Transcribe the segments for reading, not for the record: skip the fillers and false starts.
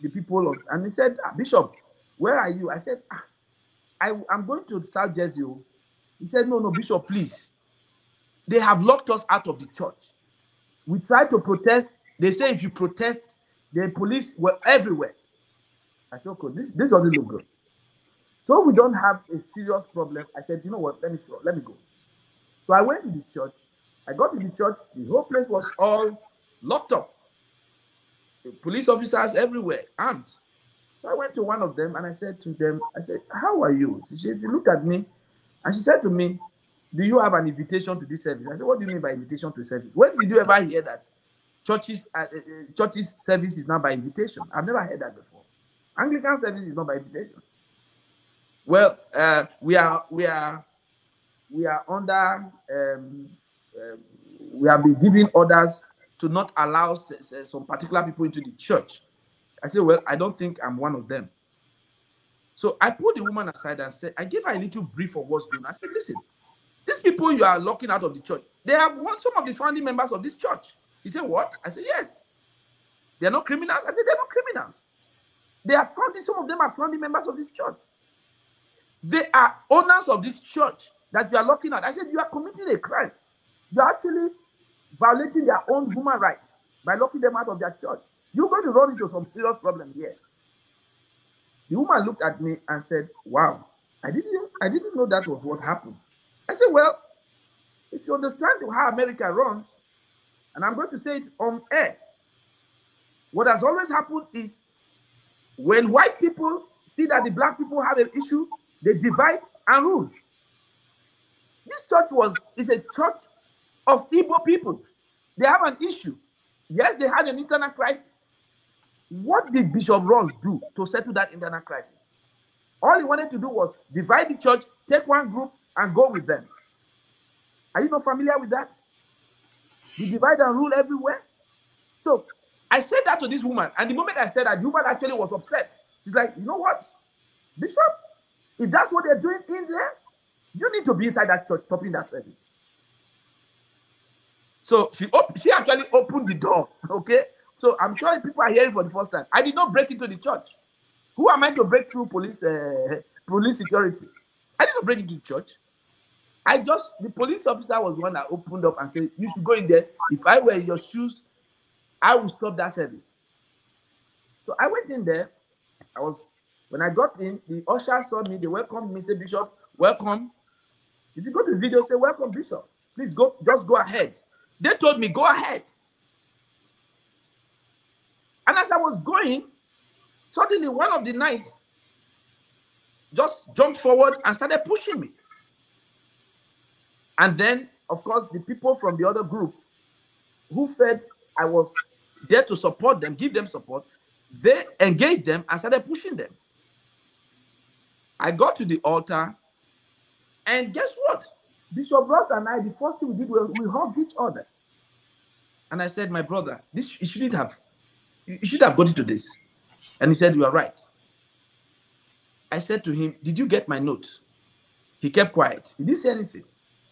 the people of, and he said, Bishop, where are you? I said, I'm going to South Jersey. He said, no, Bishop, please. They have locked us out of the church. We tried to protest. They say if you protest, the police were everywhere. I said, okay, this doesn't look good. So we don't have a serious problem. I said, you know what, let me go. So I went to the church. I got to the church. The whole place was all locked up. The police officers everywhere, armed. So I went to one of them and I said to them, how are you? She looked at me and she said to me, do you have an invitation to this service? I said, what do you mean by invitation to service? When did you ever hear that churches service is not by invitation? I've never heard that before. Anglican service is not by invitation. Well, we are under, we have been giving orders to not allow some particular people into the church. I said, well, I don't think I'm one of them. So I pulled the woman aside and said, I gave her a little brief of what's going on. I said, listen, these people you are locking out of the church, they have some of the founding members of this church. She said, what? I said, yes. They are not criminals? I said, they're not criminals. They are founding, some of them are founding members of this church. They are owners of this church that you are locking out. I said, you are committing a crime. You are actually violating their own human rights by locking them out of their church. You're going to run into some serious problem here. The woman looked at me and said, wow, I didn't know that was what happened. I said, well, if you understand how America runs, and I'm going to say it on air, what has always happened is when white people see that the black people have an issue, they divide and rule. This church is a church of Igbo people. They have an issue. Yes, they had an internal crisis. What did Bishop Ross do to settle that internal crisis? All he wanted to do was divide the church, take one group, and go with them. Are you not familiar with that? The divide and rule everywhere. So I said that to this woman, and the moment I said that, the woman actually was upset. She's like, you know what, Bishop? If that's what they're doing in there, you need to be inside that church stopping that service. So she actually opened the door, okay? So I'm sure people are hearing for the first time. I did not break into the church. Who am I to break through police security? I did not break into the church. The police officer was the one that opened up and said, you should go in there. If I were in your shoes, I will stop that service. So I went in there. When I got in, the usher saw me. They welcomed me, said, Bishop, welcome. If you go to the video, say, welcome, Bishop. Please go, just go ahead. They told me, go ahead. And as I was going, suddenly one of the knights just jumped forward and started pushing me. And then, of course, the people from the other group who felt I was there to support them, give them support, they engaged them and started pushing them. I got to the altar, and guess what? Bishop Ross and I, the first thing we did was we hugged each other. And I said, my brother, you should have got into this. And he said, you are right. I said to him, did you get my note? He kept quiet. He didn't say anything.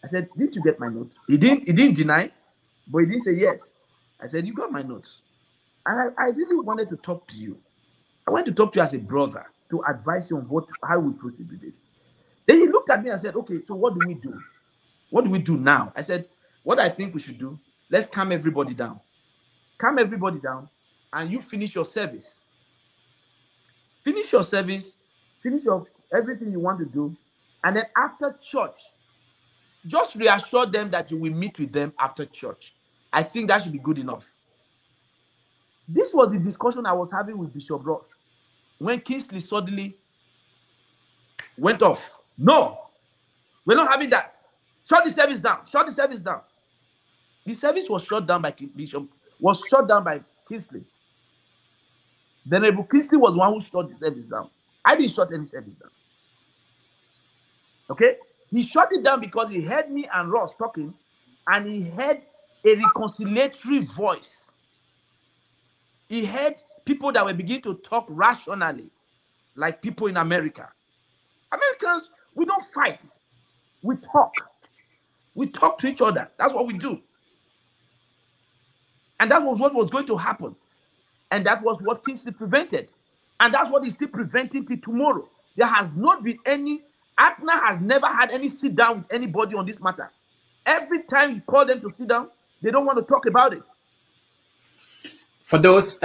I said, did you get my note? He didn't deny, but he didn't say yes. I said, you got my notes. And I really wanted to talk to you. I wanted to talk to you as a brother to advise you on how we proceed with this. Then he looked at me and said, okay, so what do we do? What do we do now? I said, what I think we should do, let's calm everybody down. Calm everybody down, and you finish your service. Finish your service, finish everything you want to do, and then after church, just reassure them that you will meet with them after church. I think that should be good enough. This was the discussion I was having with Bishop Ross when Kingsley suddenly went off. No, we're not having that. Shut the service down. Shut the service down. The service was shut down by Kingsley. Venerable Kingsley was the one who shut the service down. I didn't shut any service down. Okay? He shut it down because he heard me and Ross talking, and he heard a reconciliatory voice. He heard people that were beginning to talk rationally, like people in America. Americans, we don't fight. We talk. We talk to each other. That's what we do. And that was what was going to happen. And that was what Kingsley prevented. And that's what is still preventing till tomorrow. There has not been any, ACNA has never had any sit down with anybody on this matter. Every time you call them to sit down, they don't want to talk about it. For those